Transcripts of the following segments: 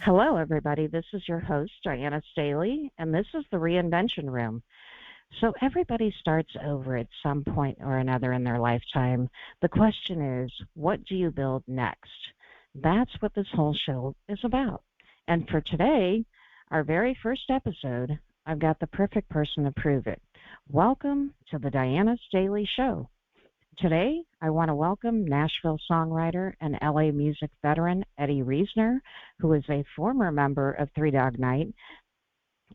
Hello, everybody. This is your host, Diana Staley, and this is the Reinvention Room. So, everybody starts over at some point or another in their lifetime. The question is, what do you build next? That's what this whole show is about. And for today, our very first episode, I've got the perfect person to prove it. Welcome to the Diana Staley Show. Today, I want to welcome Nashville songwriter and LA music veteran Eddie Reisner, who is a former member of Three Dog Night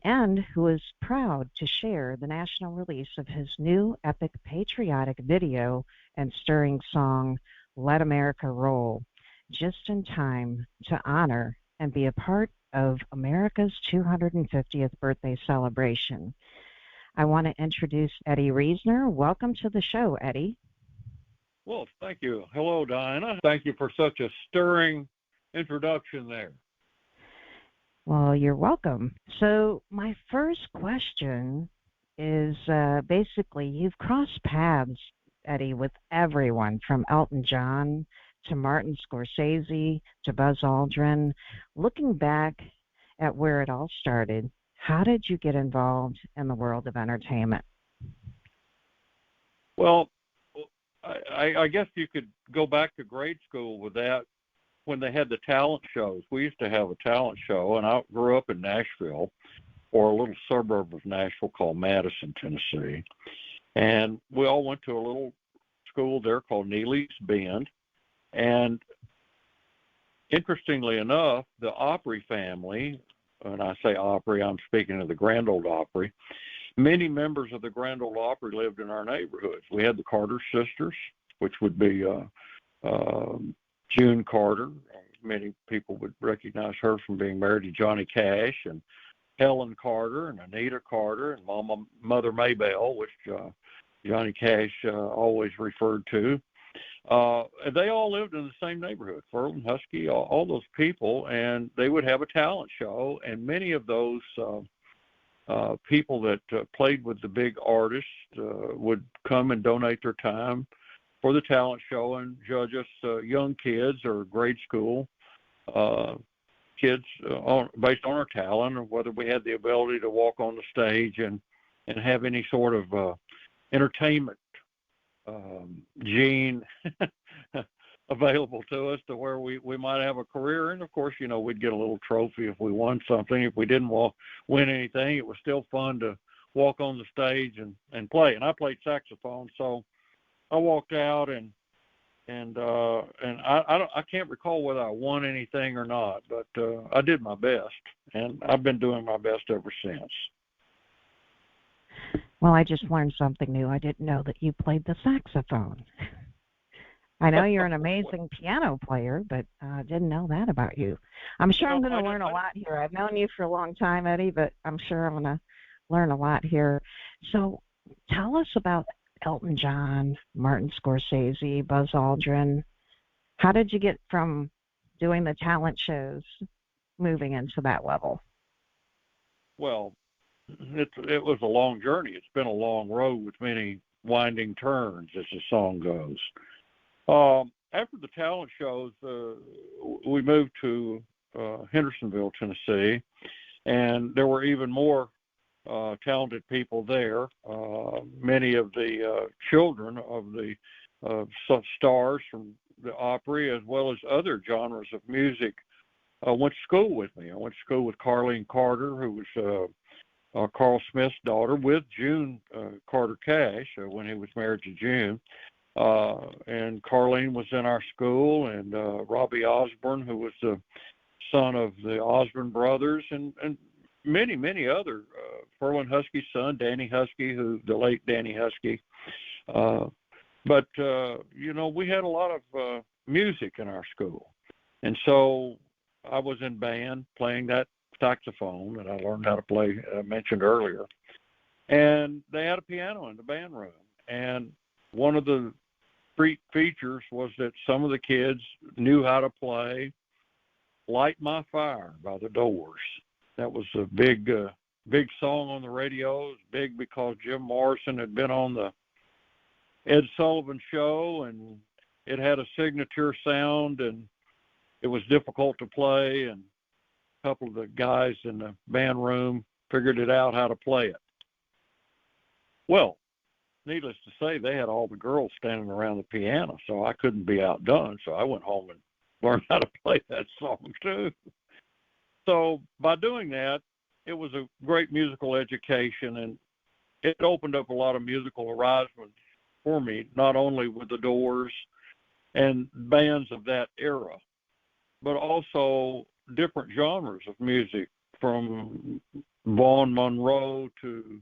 and who is proud to share the national release of his new epic patriotic video and stirring song, Let America Roll, just in time to honor and be a part of America's 250th birthday celebration. I want to introduce Eddie Reisner. Welcome to the show, Eddie. Well, thank you. Hello, Diana. Thank you for such a stirring introduction there. Well, you're welcome. So my first question is basically you've crossed paths, Eddie, with everyone from Elton John to Martin Scorsese to Buzz Aldrin. Looking back at where it all started, how did you get involved in the world of entertainment? Well, I guess you could go back to grade school with that when they had the talent shows. We used to have a talent show, and I grew up in Nashville, or a little suburb of Nashville called Madison, Tennessee. And we all went to a little school there called Neely's Bend. And interestingly enough, the Opry family, when I say Opry, I'm speaking of the Grand Ole Opry, many members of the Grand Ole Opry lived in our neighborhoods. We had the Carter sisters, which would be June Carter. Many people would recognize her from being married to Johnny Cash, and Helen Carter and Anita Carter and Mother Maybelle, which Johnny Cash always referred to. They all lived in the same neighborhood, Furlan Husky, all those people, and they would have a talent show, and many of those people that played with the big artists would come and donate their time for the talent show and judge us young kids or grade school kids based on our talent, or whether we had the ability to walk on the stage and have any sort of entertainment gene available to us to where we might have a career. And of course, we'd get a little trophy if we won something. If we didn't win anything, it was still fun to walk on the stage and play. And I played saxophone, so I walked out and I can't recall whether I won anything or not, but I did my best, and I've been doing my best ever since. Well, I just learned something new. I didn't know that you played the saxophone. I know you're an amazing piano player, but I didn't know that about you. I'm sure I'm going to learn a lot here. I've known you for a long time, Eddie, but I'm sure I'm going to learn a lot here. So tell us about Elton John, Martin Scorsese, Buzz Aldrin. How did you get from doing the talent shows moving into that level? Well, it was a long journey. It's been a long road with many winding turns, as the song goes. After the talent shows, we moved to Hendersonville, Tennessee, and there were even more talented people there. Many of the children of the stars from the Opry, as well as other genres of music, went to school with me. I went to school with Carlene Carter, who was Carl Smith's daughter, with June Carter Cash when he was married to June. And Carlene was in our school, and Robbie Osborne, who was the son of the Osborne brothers, and many, many other. Furlan Husky's son, Danny Husky, the late Danny Husky. But we had a lot of music in our school. And so I was in band playing that saxophone that I learned how to play, I mentioned earlier. And they had a piano in the band room. And one of the features was that some of the kids knew how to play Light My Fire by the Doors. That was a big song on the radio. It was big because Jim Morrison had been on the Ed Sullivan Show, and it had a signature sound, and it was difficult to play. And couple of the guys in the band room figured it out how to play it. Well, needless to say, they had all the girls standing around the piano, so I couldn't be outdone. So I went home and learned how to play that song too. So by doing that, it was a great musical education, and it opened up a lot of musical horizons for me, not only with the Doors and bands of that era, but also different genres of music, from Vaughn Monroe to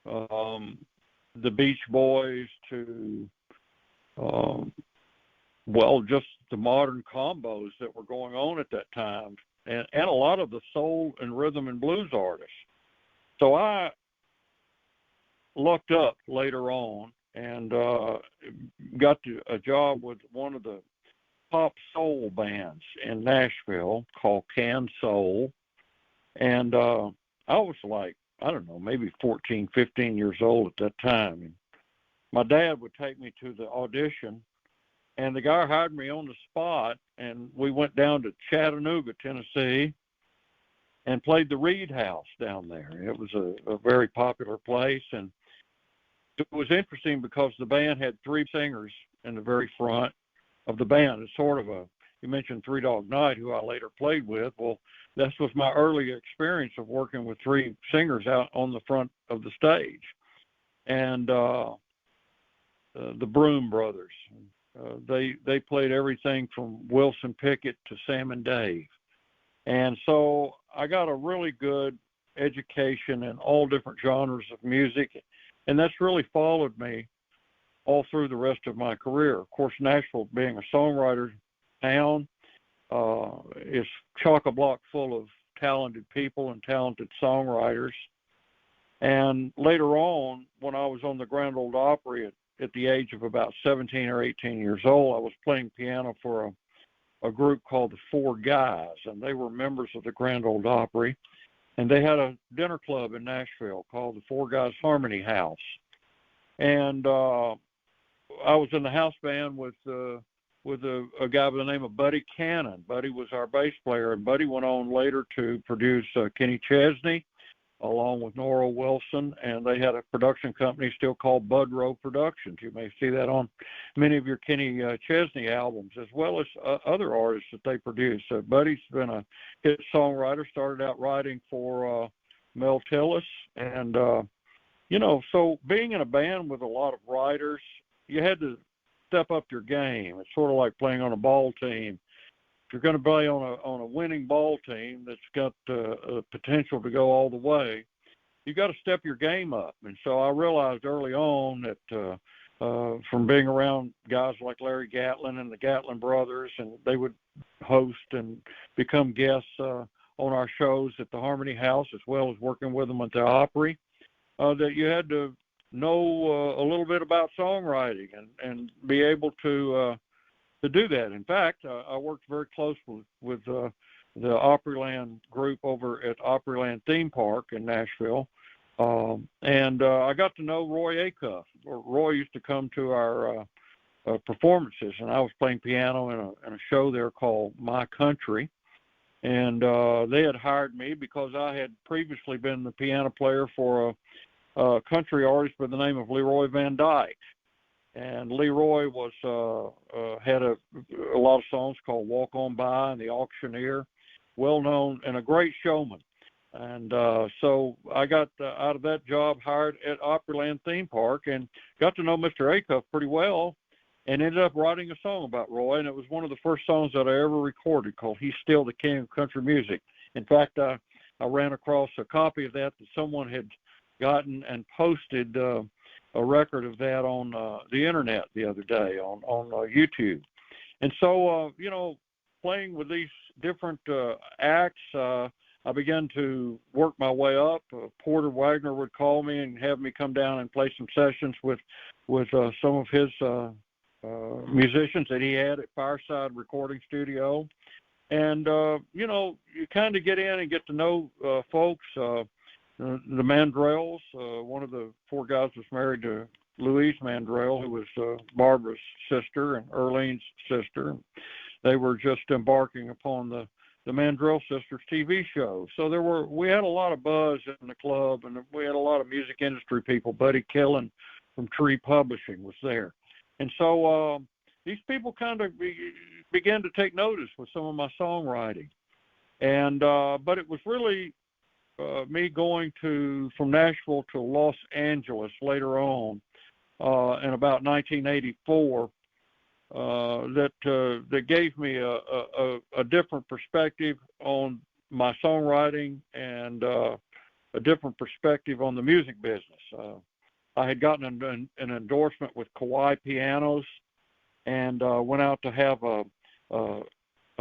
the Beach Boys to, just the modern combos that were going on at that time, and a lot of the soul and rhythm and blues artists. So I lucked up later on and got a job with one of the pop soul bands in Nashville called Can Soul. And I was like, I don't know, maybe 14, 15 years old at that time. And my dad would take me to the audition, and the guy hired me on the spot, and we went down to Chattanooga, Tennessee, and played the Reed House down there. It was a very popular place, and it was interesting because the band had three singers in the very front of the band. It's sort of you mentioned Three Dog Night, who I later played with. Well, this was my early experience of working with three singers out on the front of the stage. And the Broom Brothers, they played everything from Wilson Pickett to Sam and Dave. And so I got a really good education in all different genres of music, and that's really followed me all through the rest of my career. Of course, Nashville, being a songwriter town, is chock-a-block full of talented people and talented songwriters. And later on, when I was on the Grand Ole Opry at the age of about 17 or 18 years old, I was playing piano for a group called the Four Guys, and they were members of the Grand Ole Opry. And they had a dinner club in Nashville called the Four Guys Harmony House. And I was in the house band with a guy by the name of Buddy Cannon. Buddy was our bass player, and Buddy went on later to produce Kenny Chesney along with Nora Wilson, and they had a production company still called Budrow Productions. You may see that on many of your Kenny Chesney albums, as well as other artists that they produce. Buddy's been a hit songwriter, started out writing for Mel Tillis, and so being in a band with a lot of writers, you had to step up your game. It's sort of like playing on a ball team. If you're going to play on a winning ball team that's got potential to go all the way, you got to step your game up. And so I realized early on that from being around guys like Larry Gatlin and the Gatlin brothers, and they would host and become guests on our shows at the Harmony House, as well as working with them at the Opry, that you had to know a little bit about songwriting and be able to do that. In fact, I worked very close with the Opryland group over at Opryland Theme Park in Nashville, and I got to know Roy Acuff. Roy used to come to our performances, and I was playing piano in a show there called My Country, and they had hired me because I had previously been the piano player for a country artist by the name of Leroy Van Dyke. And Leroy had a lot of songs called Walk On By and The Auctioneer, well-known and a great showman. And so I got out of that job hired at Opryland Theme Park and got to know Mr. Acuff pretty well, and ended up writing a song about Roy. And it was one of the first songs that I ever recorded called He's Still the King of Country Music. In fact, I ran across a copy of that someone had gotten and posted a record of that on the internet the other day on YouTube. And so, playing with these different acts, I began to work my way up. Porter Wagner would call me and have me come down and play some sessions with some of his musicians that he had at Fireside Recording Studio. And, you kind of get in and get to know folks. The Mandrells, one of the Four Guys was married to Louise Mandrell, who was Barbara's sister and Earlene's sister. They were just embarking upon the the Mandrill Sisters TV show. So we had a lot of buzz in the club, and we had a lot of music industry people. Buddy Killen from Tree Publishing was there. And so these people kind of began to take notice with some of my songwriting. And but it was really me going from Nashville to Los Angeles later on in about 1984 that gave me a different perspective on my songwriting and a different perspective on the music business. I had gotten an endorsement with Kawai Pianos and went out to have a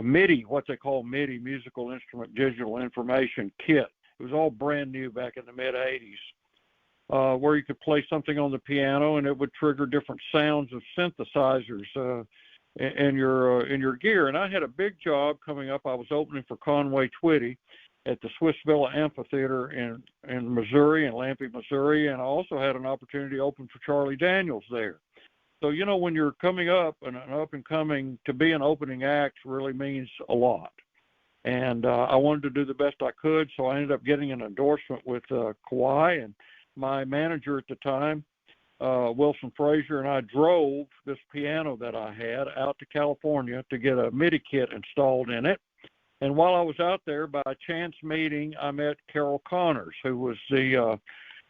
MIDI, what they call MIDI, musical instrument digital information kit. It was all brand new back in the mid-'80s, where you could play something on the piano and it would trigger different sounds of synthesizers in your gear. And I had a big job coming up. I was opening for Conway Twitty at the Swiss Villa Amphitheater in Missouri, in Lampe, Missouri, and I also had an opportunity to open for Charlie Daniels there. So, you know, when you're coming up and an up-and-coming, to be an opening act really means a lot. And I wanted to do the best I could, so I ended up getting an endorsement with Kawai, and my manager at the time, Wilson Frazier, and I drove this piano that I had out to California to get a MIDI kit installed in it. And while I was out there, by a chance meeting, I met Carol Connors, who was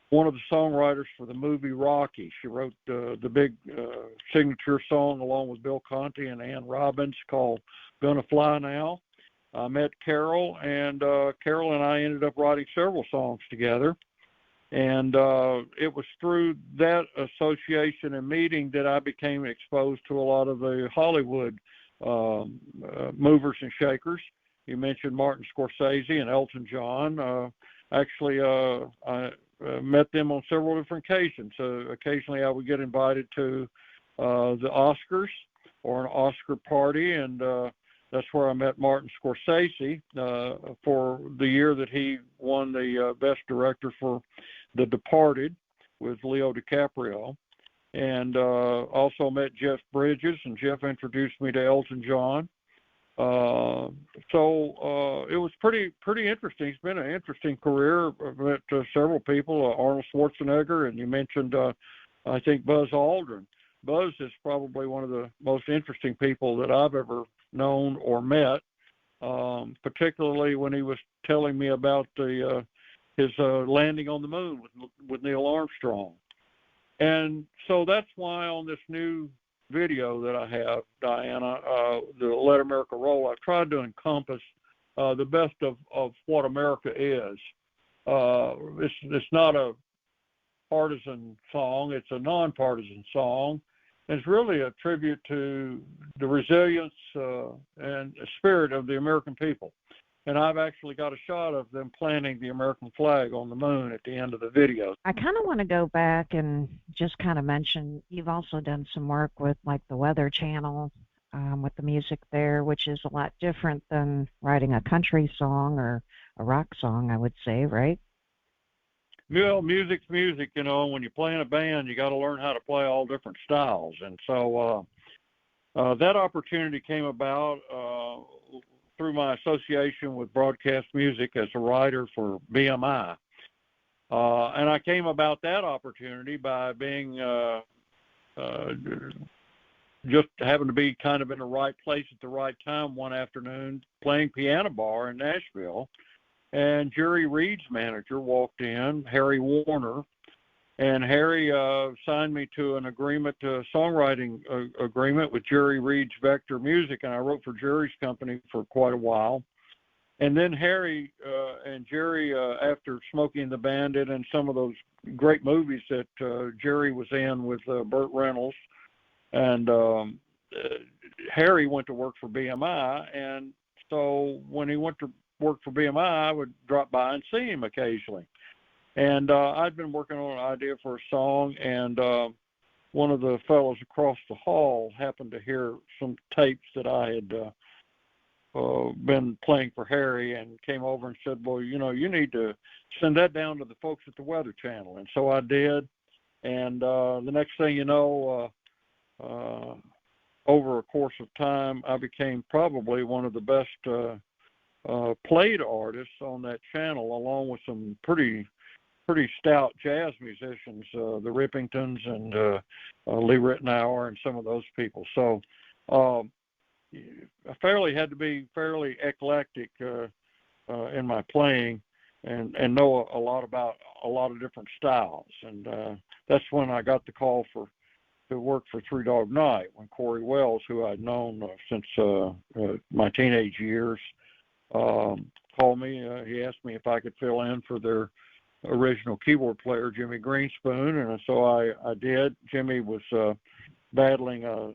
one of the songwriters for the movie Rocky. She wrote the big signature song along with Bill Conti and Ann Robbins called Gonna Fly Now. I met Carol, and Carol and I ended up writing several songs together. And it was through that association and meeting that I became exposed to a lot of the Hollywood movers and shakers. You mentioned Martin Scorsese and Elton John. Actually, I met them on several different occasions. Occasionally I would get invited to the Oscars or an Oscar party, and that's where I met Martin Scorsese for the year that he won the Best Director for The Departed with Leo DiCaprio. And also met Jeff Bridges, and Jeff introduced me to Elton John. So it was pretty interesting. It's been an interesting career. I've met several people, Arnold Schwarzenegger, and you mentioned, I think, Buzz Aldrin. Buzz is probably one of the most interesting people that I've ever known or met, particularly when he was telling me about his landing on the moon with Neil Armstrong. And so that's why on this new video that I have, Diana, the Let America Roll, I've tried to encompass the best of what America is. It's not a partisan song. It's a nonpartisan song. It's really a tribute to the resilience and spirit of the American people. And I've actually got a shot of them planting the American flag on the moon at the end of the video. I kind of want to go back and just kind of mention you've also done some work with like the Weather Channel with the music there, which is a lot different than writing a country song or a rock song, I would say, right? Well, music's music, you know. When you play in a band, you got to learn how to play all different styles. And so that opportunity came about through my association with broadcast music as a writer for BMI. And I came about that opportunity by being just having to be kind of in the right place at the right time one afternoon, playing piano bar in Nashville. And Jerry Reed's manager walked in, Harry Warner, and Harry signed me to an agreement, songwriting agreement with Jerry Reed's Vector Music, and I wrote for Jerry's company for quite a while. And then Harry and Jerry, after Smokey and the Bandit and some of those great movies that Jerry was in with Burt Reynolds, and Harry went to work for BMI, and so when he went to work for BMI, I would drop by and see him occasionally. And I'd been working on an idea for a song, and one of the fellows across the hall happened to hear some tapes that I had been playing for Harry, and came over and said, well, you know, you need to send that down to the folks at the Weather Channel. And so I did. And the next thing you know, over a course of time, I became probably one of the best played artists on that channel, along with some pretty stout jazz musicians, the Rippingtons and Lee Ritenour and some of those people. So I had to be fairly eclectic in my playing and know a lot about a lot of different styles. And that's when I got the call to work for Three Dog Night, when Corey Wells, who I'd known since my teenage years, called me. He asked me if I could fill in for their original keyboard player, Jimmy Greenspoon, and so I did. Jimmy was battling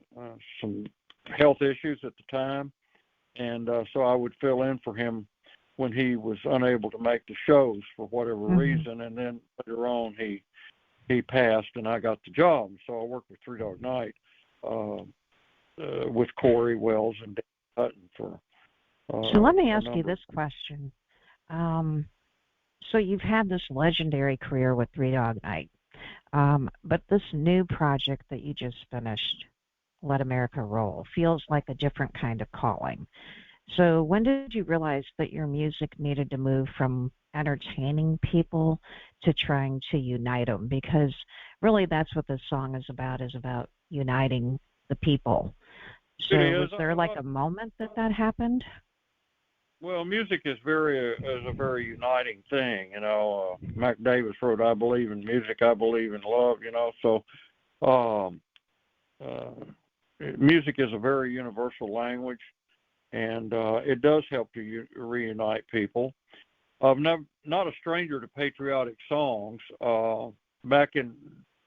some health issues at the time, and so I would fill in for him when he was unable to make the shows for whatever reason, and then later on he passed and I got the job. So I worked with Three Dog Night with Corey Wells and Dan Hutton for so let me ask you this question. So you've had this legendary career with Three Dog Night, but this new project that you just finished, Let America Roll, feels like a different kind of calling. So when did you realize that your music needed to move from entertaining people to trying to unite them? Because really that's what this song is about uniting the people. So was there like a moment that happened? Well, music is a very uniting thing, you know. Mac Davis wrote, "I believe in music, I believe in love," you know. So, music is a very universal language, and it does help to reunite people. I'm not a stranger to patriotic songs. Back in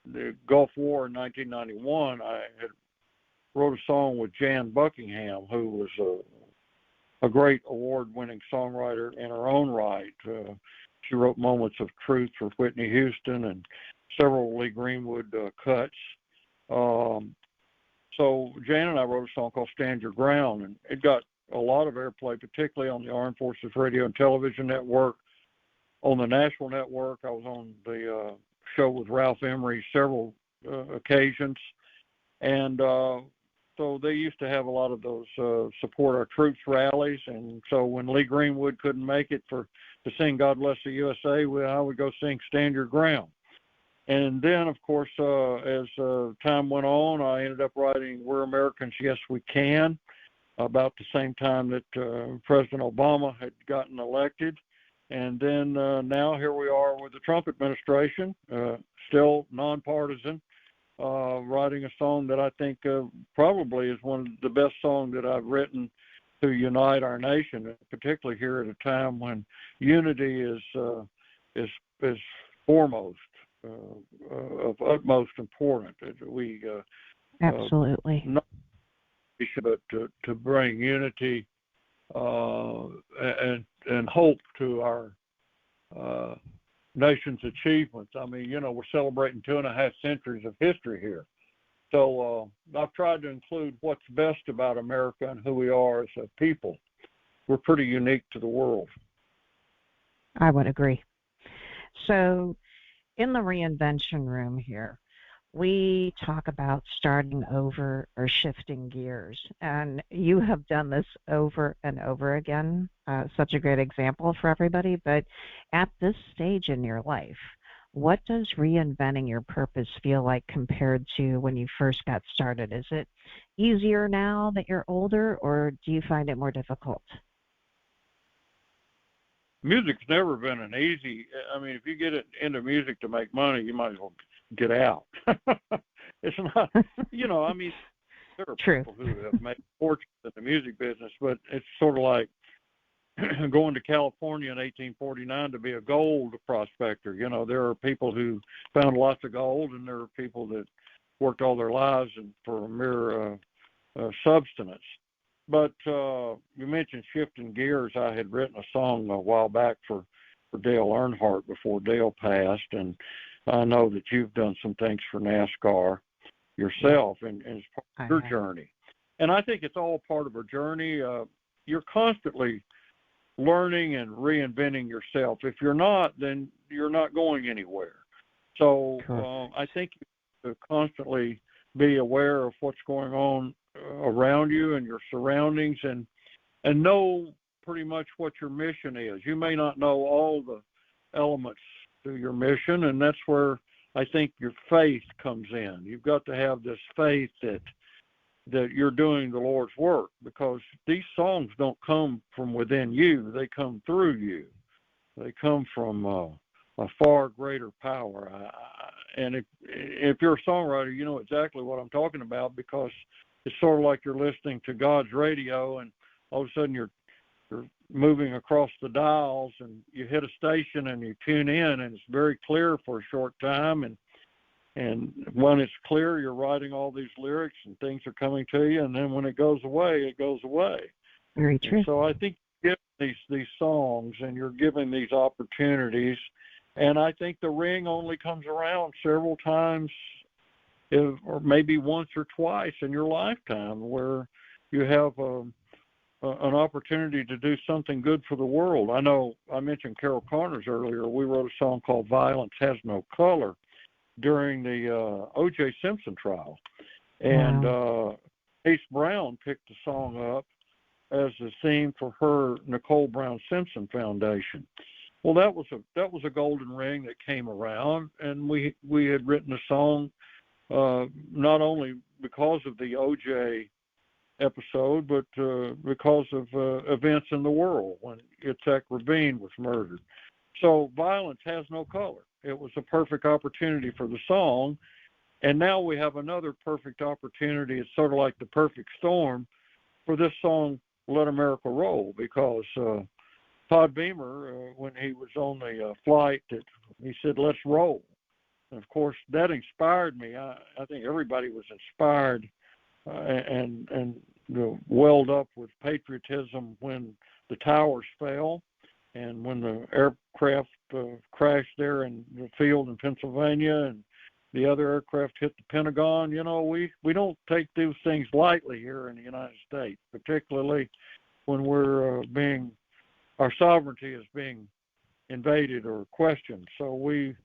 the Gulf War in 1991, I had wrote a song with Jan Buckingham, who was a great award-winning songwriter in her own right. She wrote Moments of Truth for Whitney Houston and several Lee Greenwood cuts. So Jan and I wrote a song called Stand Your Ground, and it got a lot of airplay, particularly on the Armed Forces Radio and Television Network, on the National Network. I was on the show with Ralph Emery several occasions, and so they used to have a lot of those support our troops rallies. And so when Lee Greenwood couldn't make it to sing God Bless the USA, I would go sing Stand Your Ground. And then, of course, as time went on, I ended up writing We're Americans, Yes We Can, about the same time that President Obama had gotten elected. And then now here we are with the Trump administration, still nonpartisan, writing a song that I think probably is one of the best songs that I've written to unite our nation, particularly here at a time when unity is foremost, of utmost importance. We absolutely not but to bring unity and hope to our nation's achievements. I mean, you know, we're celebrating 2.5 centuries of history here. So I've tried to include what's best about America and who we are as a people. We're pretty unique to the world. I would agree. So in the Reinvention Room here, we talk about starting over or shifting gears, and you have done this over and over again. Such a great example for everybody. But at this stage in your life, what does reinventing your purpose feel like compared to when you first got started? Is it easier now that you're older, or do you find it more difficult? Music's never been an easy. I mean, if you get into music to make money, you might as well get out. It's not, you know, I mean, there are True. people who have made fortunes in the music business, but it's sort of like going to California in 1849 to be a gold prospector. You know, there are people who found lots of gold, and there are people that worked all their lives for a mere subsistence. But you mentioned shifting gears. I had written a song a while back for Dale Earnhardt before Dale passed, and I know that you've done some things for NASCAR yourself, and it's part of your journey. And I think it's all part of our journey. You're constantly learning and reinventing yourself. If you're not, then you're not going anywhere. So I think you have to constantly be aware of what's going on around you and your surroundings, and know pretty much what your mission is. You may not know all the elements to your mission, and that's where I think your faith comes in. You've got to have this faith that you're doing the Lord's work, because these songs don't come from within you. They come through you. They come from a far greater power. And if you're a songwriter, you know exactly what I'm talking about, because it's sort of like you're listening to God's radio, and all of a sudden you're moving across the dials, and you hit a station and you tune in, and it's very clear for a short time, and when it's clear, you're writing all these lyrics and things are coming to you, and then when it goes away, it goes away. Very true. And so I think you're giving these songs, and you're giving these opportunities, and I think the ring only comes around several times, or maybe once or twice in your lifetime, where you have an opportunity to do something good for the world. I know I mentioned Carol Connors earlier. We wrote a song called "Violence Has No Color" during the O.J. Simpson trial, and Ace Brown picked the song up as the theme for her Nicole Brown Simpson Foundation. Well, that was a golden ring that came around, and we had written a song not only because of the O.J. episode, but because of events in the world when Yitzhak Rabin was murdered. So Violence Has No Color. It was a perfect opportunity for the song, and now we have another perfect opportunity. It's sort of like the perfect storm for this song, Let America Roll, because Todd Beamer, when he was on the flight, he said, "Let's roll." And of course, that inspired me. I think everybody was inspired and welled up with patriotism when the towers fell and when the aircraft crashed there in the field in Pennsylvania and the other aircraft hit the Pentagon. You know, we don't take those things lightly here in the United States, particularly when our sovereignty is being invaded or questioned. So we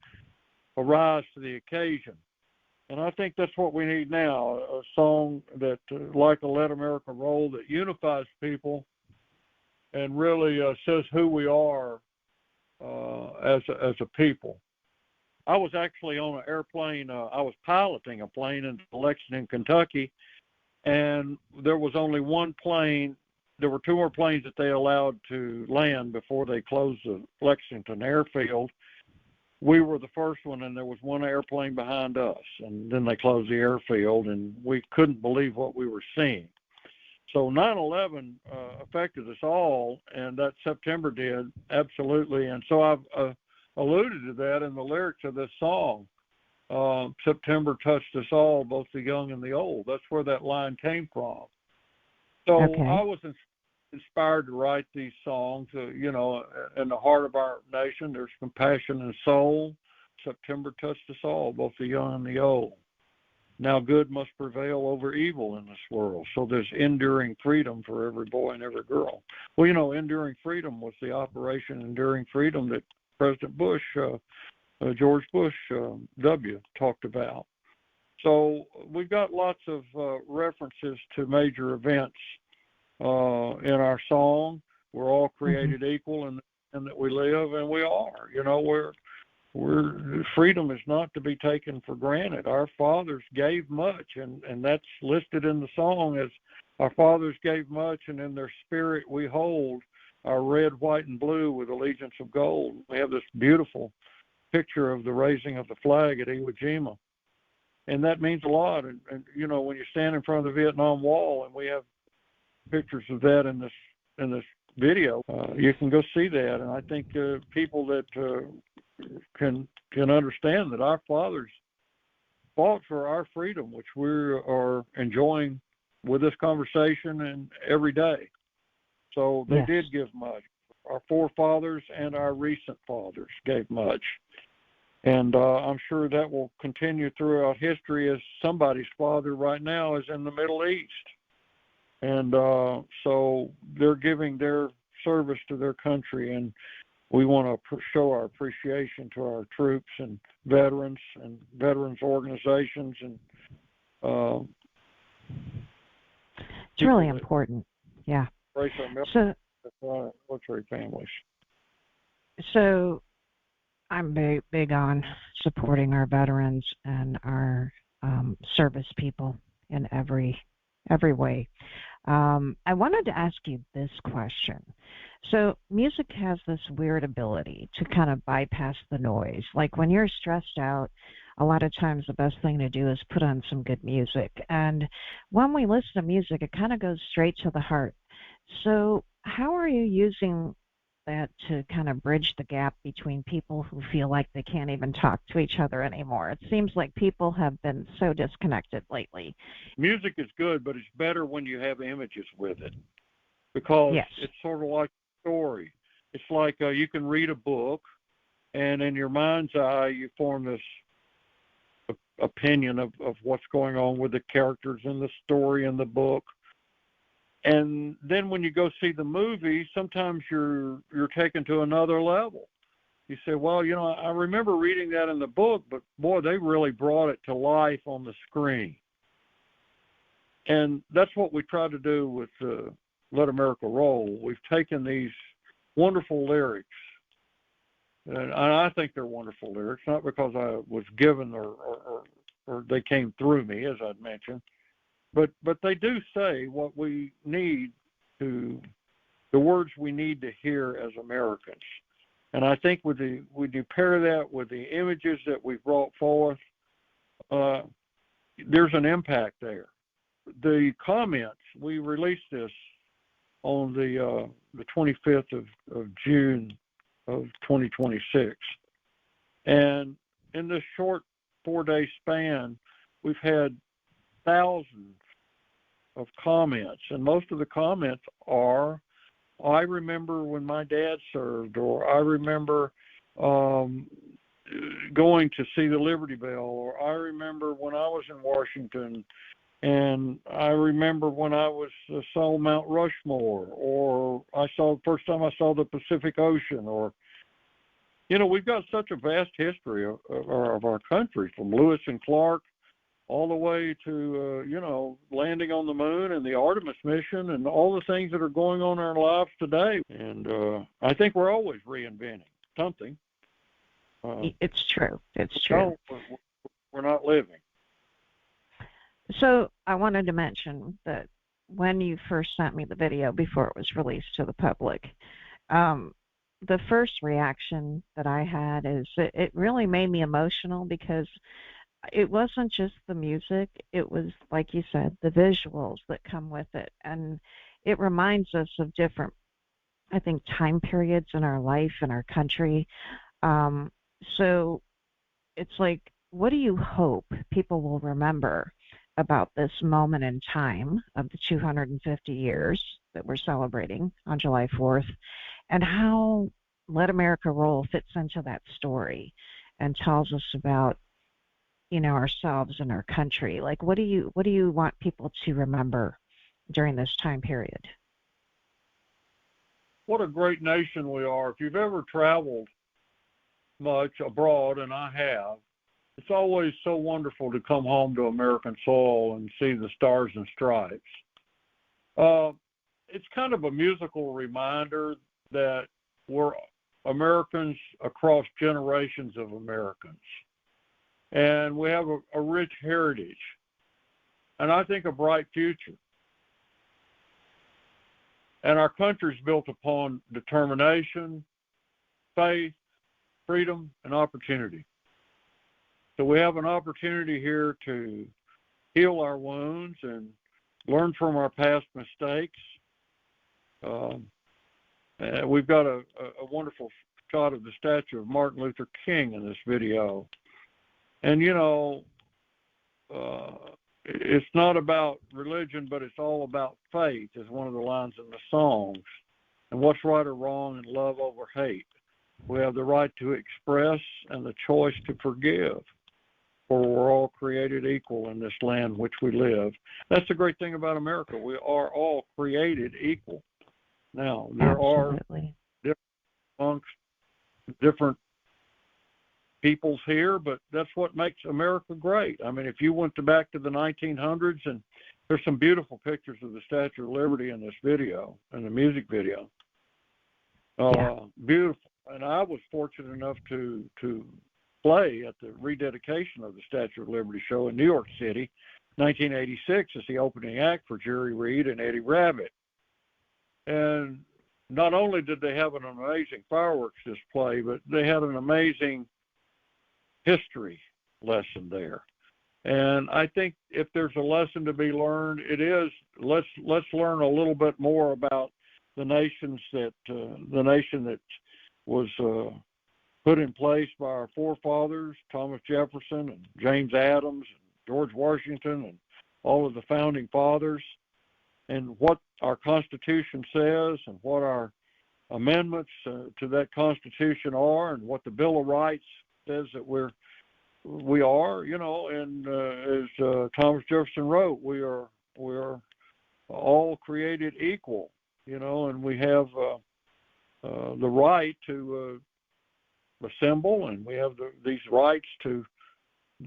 arise to the occasion. And I think that's what we need now, a song that, like a Let America Roll, that unifies people and really says who we are as a people. I was actually on an airplane. I was piloting a plane in Lexington, Kentucky, and there was only one plane. There were two more planes that they allowed to land before they closed the Lexington airfield. We were the first one, and there was one airplane behind us, and then they closed the airfield, and we couldn't believe what we were seeing. So 9/11 affected us all, and that September did, absolutely. And so I've alluded to that in the lyrics of this song. September touched us all, both the young and the old. That's where that line came from. So okay. I was inspired to write these songs. In the heart of our nation, there's compassion and soul. September touched us all, both the young and the old. Now good must prevail over evil in this world. So there's enduring freedom for every boy and every girl. Well, enduring freedom was the Operation Enduring Freedom that President Bush, George Bush W. talked about. So we've got lots of references to major events in our song. We're all created equal, and that we live, and we are. We're freedom is not to be taken for granted. Our fathers gave much, and that's listed in the song as our fathers gave much, and in their spirit we hold our red, white, and blue with allegiance of gold. We have this beautiful picture of the raising of the flag at Iwo Jima, and that means a lot. And when you stand in front of the Vietnam Wall, and we have pictures of that in this video, you can go see that. And I think people that can understand that our fathers fought for our freedom, which we are enjoying with this conversation and every day. So they did give much. Our forefathers and our recent fathers gave much. And I'm sure that will continue throughout history, as somebody's father right now is in the Middle East. And so they're giving their service to their country, and we want to show our appreciation to our troops and veterans organizations. And it's really important. Yeah. Embrace our so military families. So I'm big on supporting our veterans and our service people in every way. I wanted to ask you this question. So music has this weird ability to kind of bypass the noise. Like when you're stressed out, a lot of times the best thing to do is put on some good music. And when we listen to music, it kind of goes straight to the heart. So how are you using that to kind of bridge the gap between people who feel like they can't even talk to each other anymore? It seems like people have been so disconnected lately. Music is good, but it's better when you have images with it, because Yes. it's sort of like a story. It's like you can read a book, and in your mind's eye, you form this opinion of what's going on with the characters in the story in the book. And then when you go see the movie, sometimes you're taken to another level. You say, well, I remember reading that in the book, but boy, they really brought it to life on the screen. And that's what we try to do with Let America Roll. We've taken these wonderful lyrics, and I think they're wonderful lyrics, not because I was given or they came through me, as I'd mentioned, but they do say what we need the words we need to hear as Americans. And I think when you pair that with the images that we've brought forth, there's an impact there. The comments, we released this on the 25th of June of 2026. And in this short 4-day span, we've had thousands of comments. And most of the comments are, I remember when my dad served, or I remember going to see the Liberty Bell, or I remember when I was in Washington, and I remember when I saw Mount Rushmore, or first time I saw the Pacific Ocean, or, we've got such a vast history of our country, from Lewis and Clark all the way to, landing on the moon and the Artemis mission and all the things that are going on in our lives today. And I think we're always reinventing something. It's true. It's true. We're not living. So I wanted to mention that when you first sent me the video before it was released to the public, the first reaction that I had is it really made me emotional, because it wasn't just the music. It was, like you said, the visuals that come with it. And it reminds us of different, I think, time periods in our life and our country. So it's like, what do you hope people will remember about this moment in time of the 250 years that we're celebrating on July 4th, and how Let America Roll fits into that story and tells us about, ourselves and our country? Like, what do you want people to remember during this time period? What a great nation we are. If you've ever traveled much abroad, and I have, it's always so wonderful to come home to American soil and see the stars and stripes. It's kind of a musical reminder that we're Americans across generations of Americans. And we have a rich heritage, and I think a bright future. And our country's built upon determination, faith, freedom, and opportunity. So we have an opportunity here to heal our wounds and learn from our past mistakes. We've got a wonderful shot of the statue of Martin Luther King in this video. And, it's not about religion, but it's all about faith, is one of the lines in the songs. And what's right or wrong, and love over hate. We have the right to express and the choice to forgive, for we're all created equal in this land which we live. That's the great thing about America. We are all created equal. Now, there Absolutely. are amongst different peoples here, but that's what makes America great. I mean, if you went back to the 1900s, and there's some beautiful pictures of the Statue of Liberty in this video, in the music video. Beautiful. And I was fortunate enough to play at the rededication of the Statue of Liberty show in New York City, 1986, as the opening act for Jerry Reed and Eddie Rabbitt. And not only did they have an amazing fireworks display, but they had an amazing history lesson there. And I think if there's a lesson to be learned, it is let's learn a little bit more about the nation that was put in place by our forefathers, Thomas Jefferson and James Adams and George Washington and all of the founding fathers, and what our Constitution says and what our amendments to that Constitution are, and what the Bill of Rights says that we are, and as Thomas Jefferson wrote, we are all created equal, and we have the right to assemble, and we have these rights to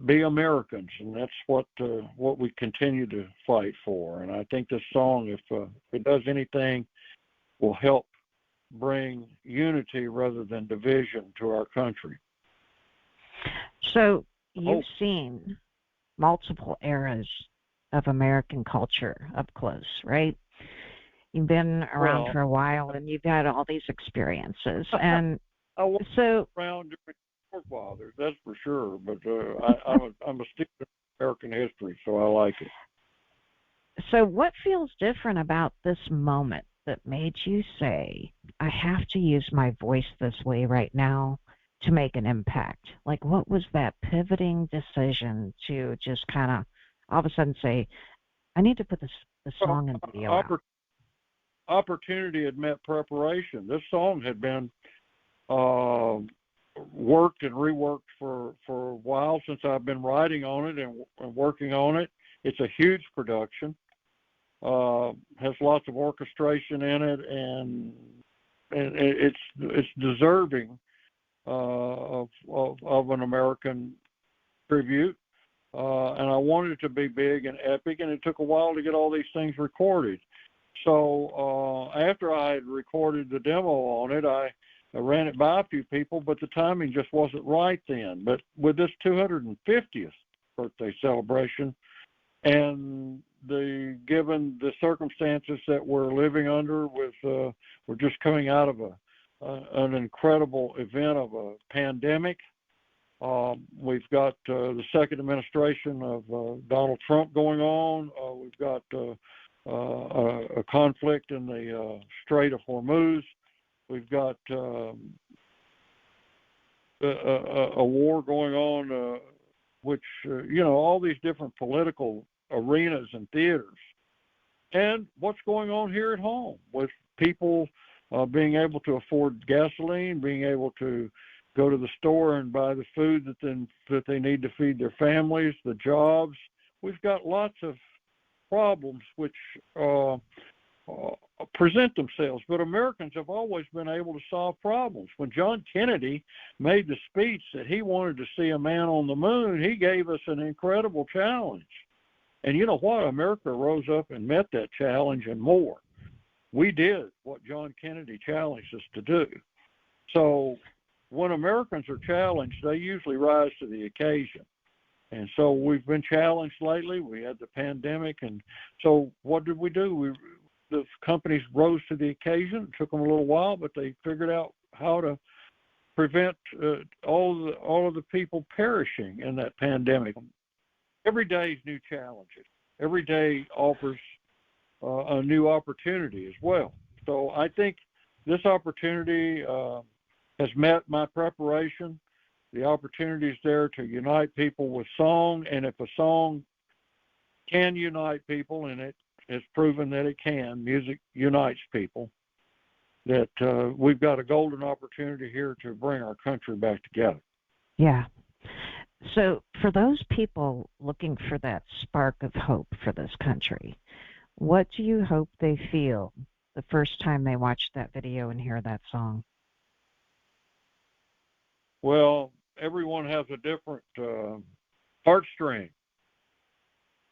be Americans, and that's what we continue to fight for. And I think this song, if it does anything, will help bring unity rather than division to our country. So you've seen multiple eras of American culture up close, right? You've been around for a while, and you've had all these experiences. And I was around during forefathers, that's for sure. But I'm a student of American history, so I like it. So what feels different about this moment that made you say, I have to use my voice this way right now to make an impact? Like, what was that pivoting decision to just kind of all of a sudden say, I need to put the song and video out? Opportunity had met preparation. This song had been worked and reworked for a while since I've been writing on it and working on it. It's a huge production. Has lots of orchestration in it, and it's deserving of an American tribute. And I wanted it to be big and epic, and it took a while to get all these things recorded. So after I had recorded the demo on it, I ran it by a few people, but the timing just wasn't right then. But with this 250th birthday celebration, and given the circumstances that we're living under, we're just coming out of an incredible event of a pandemic. We've got the second administration of Donald Trump going on. We've got a conflict in the Strait of Hormuz. We've got a war going on, which, all these different political arenas and theaters. And what's going on here at home with people being able to afford gasoline, being able to go to the store and buy the food that they need to feed their families, the jobs. We've got lots of problems which present themselves, but Americans have always been able to solve problems. When John Kennedy made the speech that he wanted to see a man on the moon, he gave us an incredible challenge. And you know what? America rose up and met that challenge and more. We did what John Kennedy challenged us to do. So when Americans are challenged, they usually rise to the occasion. And so we've been challenged lately. We had the pandemic. And so what did we do? The companies rose to the occasion. It took them a little while, but they figured out how to prevent all of the people perishing in that pandemic. Every day is new challenges. Every day offers a new opportunity as well. So I think this opportunity has met my preparation. The opportunity is there to unite people with song, and if a song can unite people, and it has proven that it can, music unites people, that we've got a golden opportunity here to bring our country back together. Yeah. So for those people looking for that spark of hope for this country, what do you hope they feel the first time they watch that video and hear that song? Well, everyone has a different heartstring,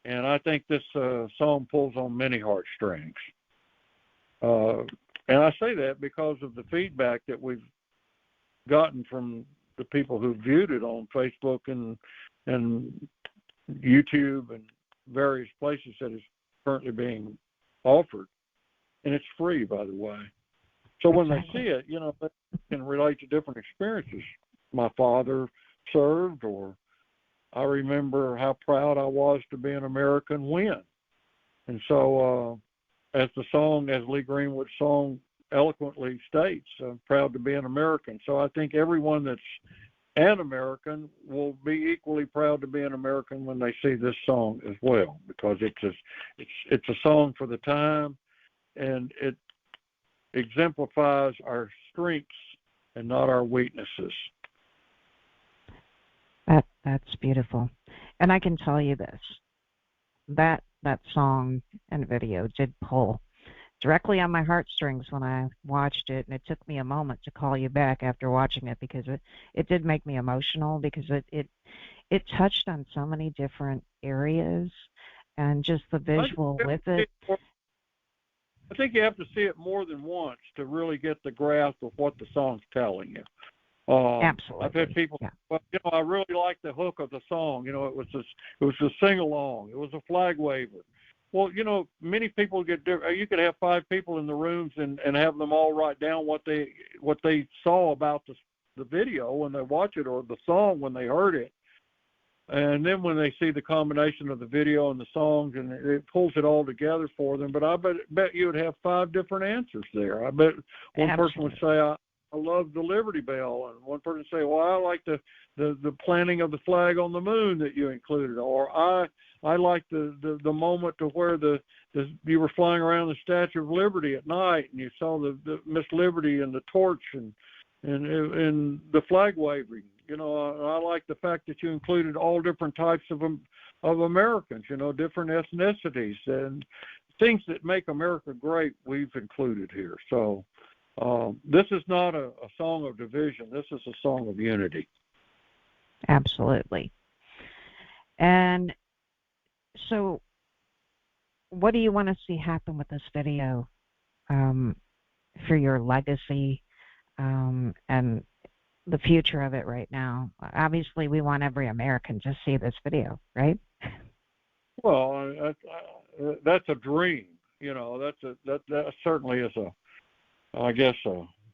and I think this song pulls on many heartstrings. And I say that because of the feedback that we've gotten from the people who viewed it on Facebook and YouTube and various places that is currently being offered. And it's free, by the way. So when they see it, they can relate to different experiences. My father served, or I remember how proud I was to be an American when. And so as Lee Greenwood's song eloquently states, I'm proud to be an American. So I think everyone that's an American will be equally proud to be an American when they see this song as well, because it's a song for the time, and it exemplifies our strengths and not our weaknesses. That's beautiful. And I can tell you this, that song and video did pull directly on my heartstrings when I watched it, and it took me a moment to call you back after watching it, because it did make me emotional, because it touched on so many different areas, and just the visual with it. I think you have to see it more than once to really get the grasp of what the song's telling you. Absolutely. I've had people, well, I really like the hook of the song. It was a sing-along. It was a flag waver. Well, many people you could have 5 people in the rooms and have them all write down what they saw about the video when they watch it, or the song when they heard it. And then when they see the combination of the video and the songs, and it pulls it all together for them. But I bet you would have 5 different answers there. I bet one person would say, I love the Liberty Bell, and one person would say, well, I like the planting of the flag on the moon that you included, or I like the moment to where you were flying around the Statue of Liberty at night, and you saw the Miss Liberty and the torch and the flag waving. I like the fact that you included all different types of Americans, different ethnicities and things that make America great. We've included here. So this is not a song of division. This is a song of unity. Absolutely. And so what do you want to see happen with this video for your legacy and the future of it right now? Obviously, we want every American to see this video, right? Well, that's a dream. That certainly is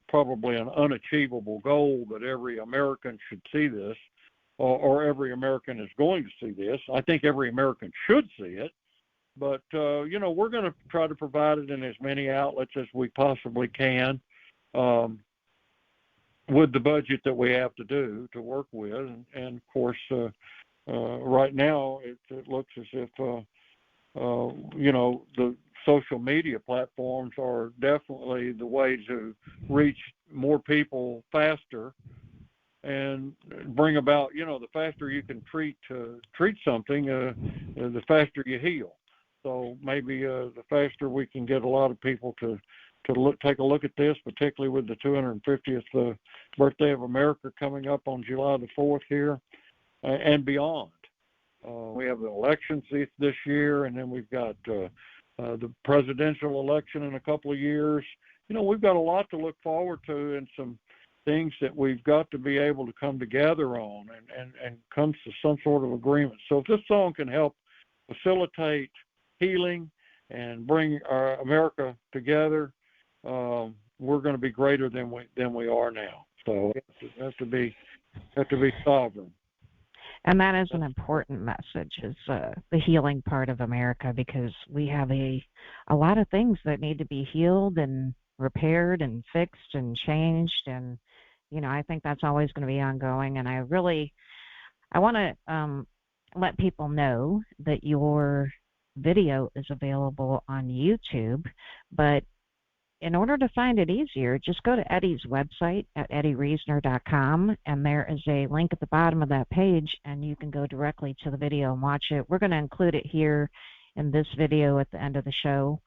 probably an unachievable goal, that every American should see this, or every American is going to see this. I think every American should see it, but we're going to try to provide it in as many outlets as we possibly can, with the budget that we have to work with. And of course, right now it looks as if the social media platforms are definitely the way to reach more people faster and bring about, the faster you can treat something, the faster you heal. So maybe the faster we can get a lot of people to take a look at this, particularly with the 250th birthday of America coming up on July the 4th here and beyond. We have the elections this year, and then we've got the presidential election in a couple of years. We've got a lot to look forward to, and some things that we've got to be able to come together on and come to some sort of agreement. So if this song can help facilitate healing and bring our America together, we're going to be greater than we are now. So we have to be sovereign. And that is an important message, is the healing part of America, because we have a lot of things that need to be healed and repaired and fixed and changed. And, I think that's always going to be ongoing. And I want to let people know that your video is available on YouTube, but in order to find it easier, just go to Eddie's website at eddiereisner.com, and there is a link at the bottom of that page, and you can go directly to the video and watch it. We're going to include it here in this video at the end of the show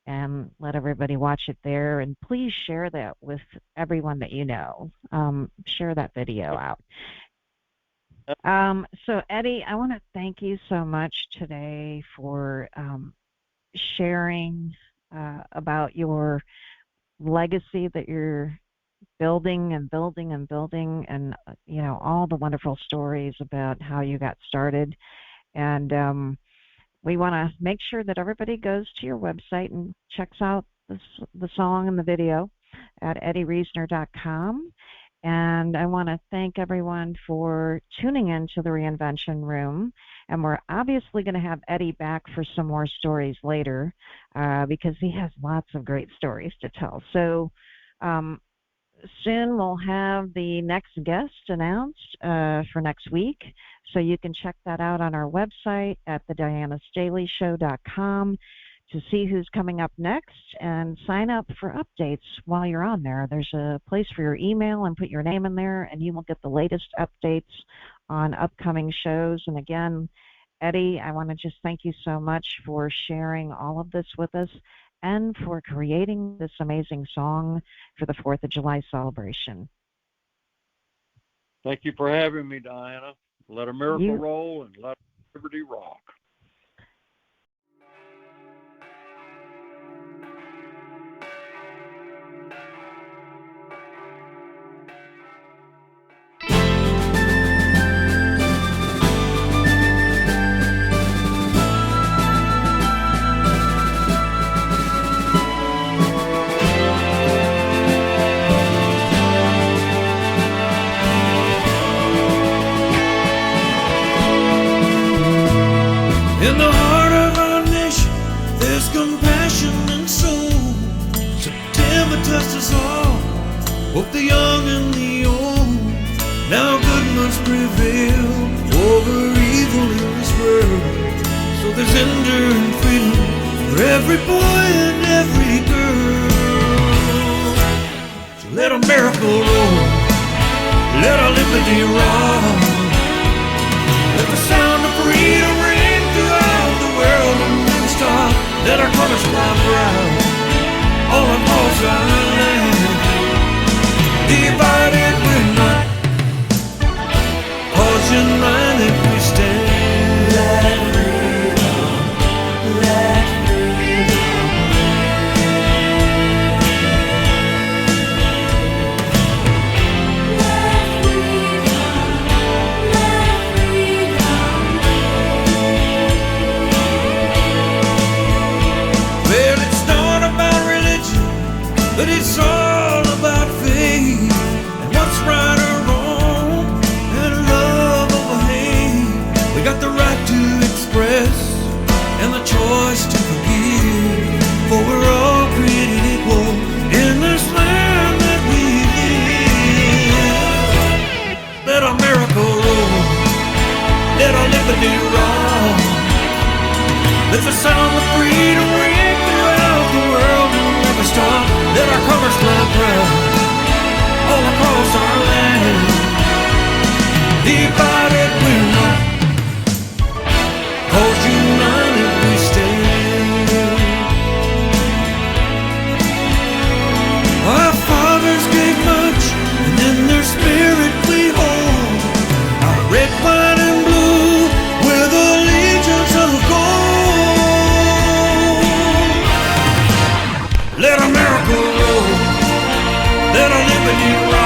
and let everybody watch it there. And please share that with everyone that you know. Share that video out. So, Eddie, I want to thank you so much today for sharing about your legacy that you're building and building and building, and all the wonderful stories about how you got started. And we want to make sure that everybody goes to your website and checks out the song and the video at eddiereisner.com. And I want to thank everyone for tuning in to the Reinvention Room. And we're obviously going to have Eddie back for some more stories later because he has lots of great stories to tell. So soon we'll have the next guest announced for next week. So you can check that out on our website at thedianastaleyshow.com to see who's coming up next and sign up for updates while you're on there. There's a place for your email, and put your name in there and you will get the latest updates on upcoming shows. And again, Eddie, I want to just thank you so much for sharing all of this with us and for creating this amazing song for the 4th of July celebration. Thank you for having me, Diana. Let a miracle roll and let liberty rock. In the heart of our nation, there's compassion and soul. September touched us all, both the young and the old. Now good must prevail over evil in this world. So there's enduring freedom for every boy and every girl. So let a miracle roll, let our liberty rock. Let the sound of freedom ring throughout the world and never stop. Let our colors fly proud all across our land. Divided we're not, 'cause united we stand. Let freedom, let freedom reign. Let freedom, let freedom reign. Well, it's not about religion, but it's all about faith and what's right or wrong, and love over hate. We got the right to express and the choice to forgive, for we're all created equal in this land that we live. Let our miracle roll, let our liberty rock. Let the sound of freedom ring throughout the world and never stop. Let our colors fly proud all across our land. Divided we're not, 'cause united we stand. Our fathers gave much, and in their spirit we hold our red, white, and blue with allegiance of gold. Let a miracle roll, let our liberty roll.